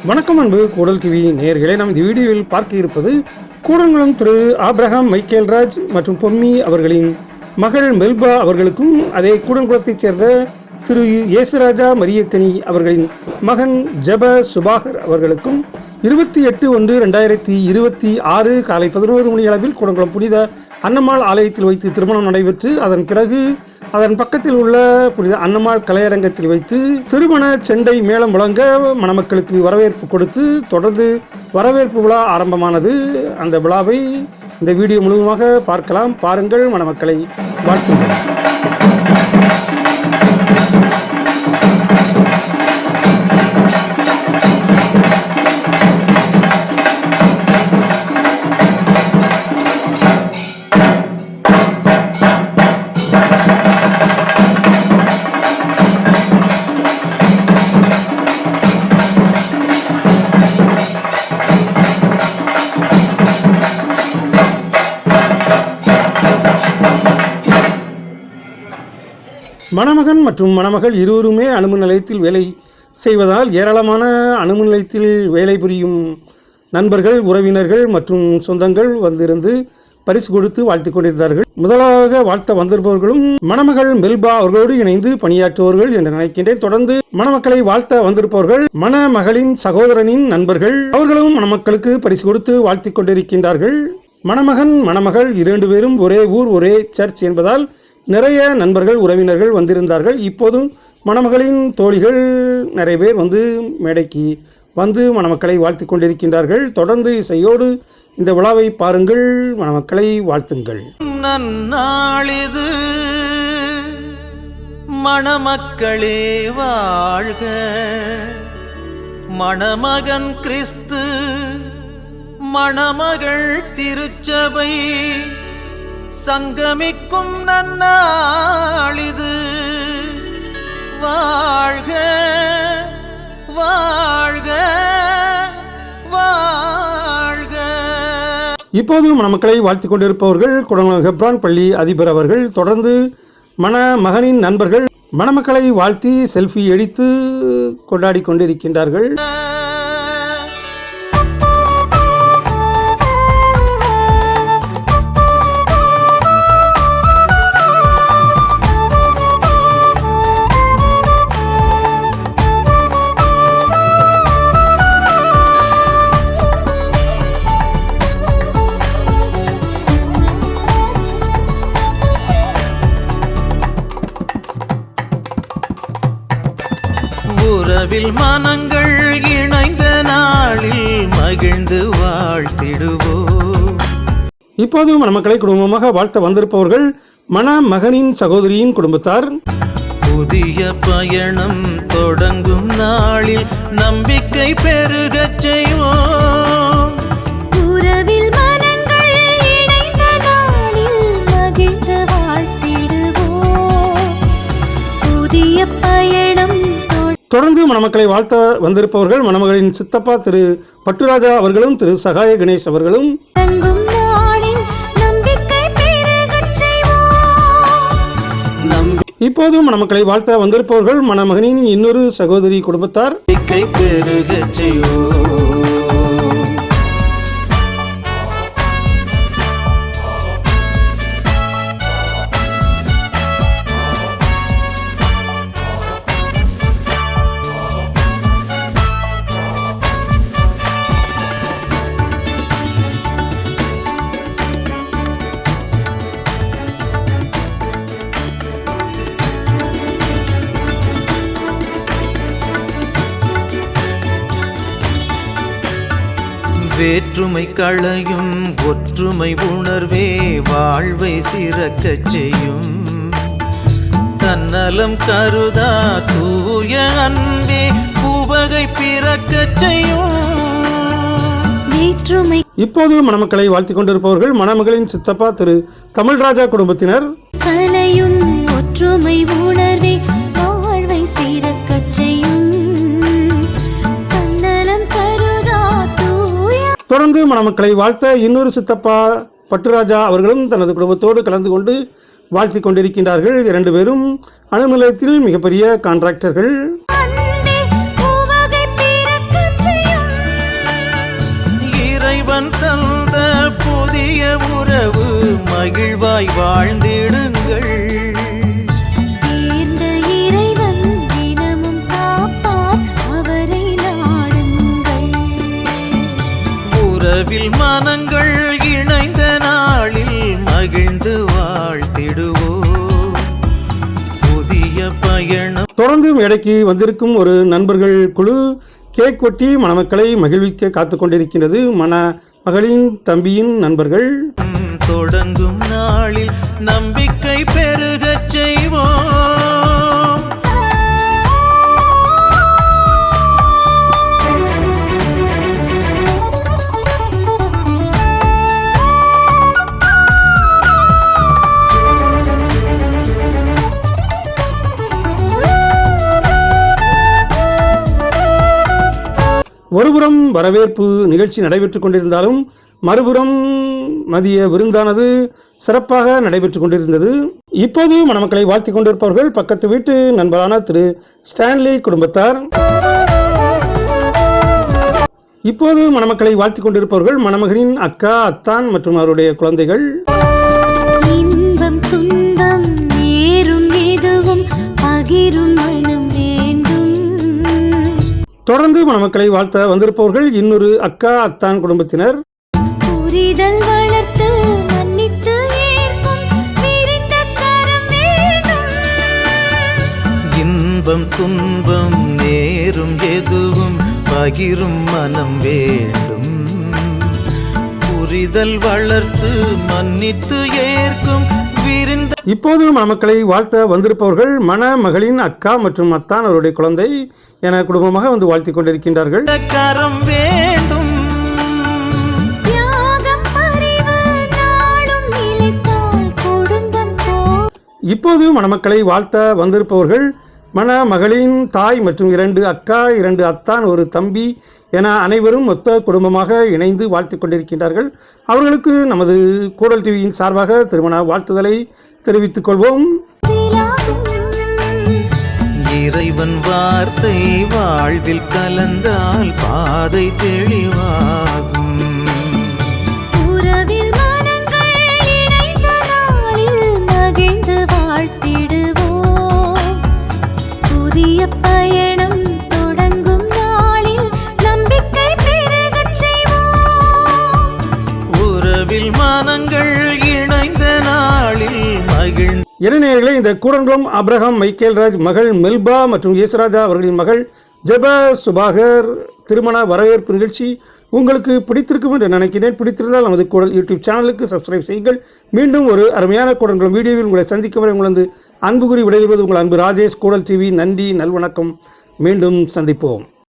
வணக்கம் அன்பு கூடல் டிவி நேயர்களே, நாம் இந்த வீடியோவில் பார்க்க இருப்பது கூடங்குளம் திரு ஆப்ரஹாம் மைக்கேல் ராஜ் மற்றும் பொம்மி அவர்களின் மகள் மெல்பா அவர்களுக்கும், அதே கூடங்குளத்தைச் சேர்ந்த திரு ஏசுராஜா மரியக்கனி அவர்களின் மகன் ஜப சுபாகர் அவர்களுக்கும் 28/1/2026 காலை 11 மணி அளவில் கூடங்குளம் புனித அன்னம்மாள் ஆலயத்தில் வைத்து திருமணம் நடைபெற்று, அதன் பிறகு அதன் பக்கத்தில் உள்ள புனித அன்னம்மாள் கலையரங்கத்தில் வைத்து திருமண செண்டை மேளம் முழங்க மணமக்களுக்கு வரவேற்பு கொடுத்து தொடர்ந்து வரவேற்பு விழா ஆரம்பமானது. அந்த விழாவை இந்த வீடியோ முழுவதுமாக பார்க்கலாம். பாருங்கள், மணமக்களை வாழ்த்துங்கள். மணமகன் மற்றும் மணமகள் இருவருமே அணுமின் நிலையத்தில் வேலை செய்வதால் ஏராளமான அணுமின் நிலையத்தில் வேலை புரியும் நண்பர்கள், உறவினர்கள் மற்றும் சொந்தங்கள் வந்திருந்து பரிசு கொடுத்து வாழ்த்திக் கொண்டிருந்தார்கள். முதலாக வாழ்த்த வந்திருப்பவர்களும் மணமகள் மெல்பா அவர்களோடு இணைந்து பணியாற்றுவர்கள் என்று நினைக்கின்றேன். தொடர்ந்து மணமக்களை வாழ்த்த வந்திருப்பவர்கள் மணமகளின் சகோதரனின் நண்பர்கள், அவர்களும் மணமக்களுக்கு பரிசு கொடுத்து வாழ்த்திக் கொண்டிருக்கின்றார்கள். மணமகன் மணமகள் 2 பேரும் ஒரே ஊர் ஒரே சர்ச் என்பதால் நிறைய நண்பர்கள் உறவினர்கள் வந்திருந்தார்கள். இப்போதும் மணமகளின் தோழிகள் நிறைய பேர் வந்து மேடைக்கு வந்து மணமக்களை வாழ்த்தி கொண்டிருக்கின்றார்கள். தொடர்ந்து இசையோடு இந்த விழாவை பாருங்கள், மணமக்களை வாழ்த்துங்கள். நன்னாளிது மணமக்களே வாழ்க, மணமகன் கிறிஸ்து மணமகள் திருச்சபை சங்கமிக்கும் நன்னாளிது. வாழ்க வாழ்க வாழ்க. இப்போது மணமக்களை வாழ்த்திக் கொண்டிருப்பவர்கள் கூடங்குளம் ஹெப்ரான் பள்ளி அதிபர் அவர்கள். தொடர்ந்து மணமகனின் நண்பர்கள் மணமக்களை வாழ்த்தி செல்ஃபி எடுத்து கொண்டாடி கொண்டிருக்கின்றார்கள். உறவில் மனங்கள் இணைந்த நாளில் மகிழ்ந்து வாழ்த்திடுவோம். இப்போது மணமக்களை குடும்பமாக வாழ்த்த வந்திருப்பவர்கள் மணமகனின் சகோதரியின் குடும்பத்தார். புதிய பயணம் தொடங்கும் நாளில் நம்பிக்கை பெருகச் செய்வோம். உறவில் மனங்கள் இணைந்த நாளில் மகிழ்ந்து வாழ்த்திடுவோம். புதிய பயணம். தொடர்ந்து மணமக்களை வாழ்த்த வந்திருப்பவர்கள் மணமகளின் சித்தப்பா திரு பட்டுராஜா அவர்களும் திரு சகாய கணேஷ் அவர்களும். இப்போது மணமக்களை வாழ்த்த வந்திருப்பவர்கள் மணமகனின் இன்னொரு சகோதரி குடும்பத்தார். வேற்றுமை களையும் ஒற்றுமை உணர்வே வாழ்வை சிறக்கச் செய்யும். தன்னலம் கருதா தூய அன்பே உவகை பிறக்கச் செய்யும். வேற்றுமை. இப்போது மணமக்களை வாழ்த்திக் கொண்டிருப்பவர்கள் மணமகளின் சித்தப்பா திரு தமிழ்ராஜா குடும்பத்தினர். கலையும் ஒற்றுமை உணர்வே வாழ்வை சிறக்கச் செய்யும். தொடர்ந்து மணமக்களை வாழ்த்த இன்னொரு சித்தப்பா பட்டுராஜா அவர்களும் தனது குடும்பத்தோடு கலந்து கொண்டு வாழ்த்திக் கொண்டிருக்கின்றார்கள். 2 பேரும் அணு நிலையத்தில் மிகப்பெரிய கான்ட்ராக்டர்கள். உறவில் மனங்கள் இணைந்த நாளில் மகிழ்ந்து வாழ்த்திடுவோம். புதிய பயணம். தொடர்ந்து மேடைக்கு வந்திருக்கும் ஒரு நண்பர்கள் குழு கேக் வெட்டி மணமக்களை மகிழ்விக்க காத்து கொண்டிருக்கின்றது. மகளின் தம்பியின் நண்பர்கள் தொடங்கும் நாளில் நம்பிக்கை பெருகச் செய்வோம். ஒருபுறம் வரவேற்பு நிகழ்ச்சி நடைபெற்று கொண்டிருந்தாலும் மறுபுறம் மதிய விருந்தானது சிறப்பாக நடைபெற்று கொண்டிருந்தது. இப்போது மணமக்களை வாழ்த்தி கொண்டிருப்பவர்கள் பக்கத்து வீட்டு நண்பரான திரு ஸ்டான்லி குடும்பத்தார். இப்போது மணமக்களை வாழ்த்தி கொண்டிருப்பவர்கள் மணமகனின் அக்கா, அத்தான் மற்றும் அவருடைய குழந்தைகள். இன்பம் துன்பம் நேரும் எதுவும் பகிரும் மனம் வேண்டும். தொடர்ந்து மணமக்களை வாழ்த்த வந்திருப்பவர்கள் இன்னொரு அக்கா, அத்தான் குடும்பத்தினர். புரிதல் வளர்த்து மன்னித்து ஏற்கும் விரிந்த கரம் வேண்டும். இன்பம் துன்பம் நேரும் எதுவும் பகிரும் மனம் வேண்டும். புரிதல் வளர்த்து மன்னித்து ஏற்கும் விரிந்த. இப்போது மணமக்களை வாழ்த்த வந்திருப்பவர்கள் மணமகளின் அக்கா மற்றும் அத்தான் அவருடைய குழந்தை என குடும்பமாக வந்து வாழ்த்தி கொண்டிருக்கின்றார்கள். கரம் வேண்டும். இப்போது மணமக்களை வாழ்த்த வந்திருப்பவர்கள் மணமகளின் தாய் மற்றும் 2 அக்கா, 2 அத்தான், ஒரு தம்பி என அனைவரும் மொத்த குடும்பமாக இணைந்து வாழ்த்து கொண்டிருக்கின்றார்கள். அவர்களுக்கு நமது கூடல் டிவியின் சார்பாக திருமண வாழ்த்துதலை தெரிவித்துக் கொள்வோம். இறைவன் வார்த்தை வாழ்வில் கலந்தால் பாதை தெளிவாகும். பயணம் தொடங்கும் நாளில் நம்பிக்கை பெருகச் செய்வோம். உறவில் மனங்கள் இணைந்த நாளில் மகிழ்ந்து. இளைஞர்களே, இந்த கூடன்குளம் அப்ரஹாம் மைக்கேல் ராஜ் மகள் மெல்பா மற்றும் இயேசுராஜா அவர்களின் மகள் ஜெப சுபாகர் திருமண வரவேற்பு நிகழ்ச்சி உங்களுக்கு பிடித்திருக்கும் என்று நினைக்கிறேன். பிடித்திருந்தால் நமது கூடல் யூடியூப் சேனலுக்கு சப்ஸ்கிரைப் செய்யுங்கள். மீண்டும் ஒரு அருமையான கூடன்குளம் வீடியோவில் உங்களை சந்திக்கும் வரை உங்களது அன்பு கூறி விடைபெறுவது உங்கள் அன்பு ராஜேஷ். கூடல் டிவி. நன்றி, நல்வணக்கம். மீண்டும் சந்திப்போம்.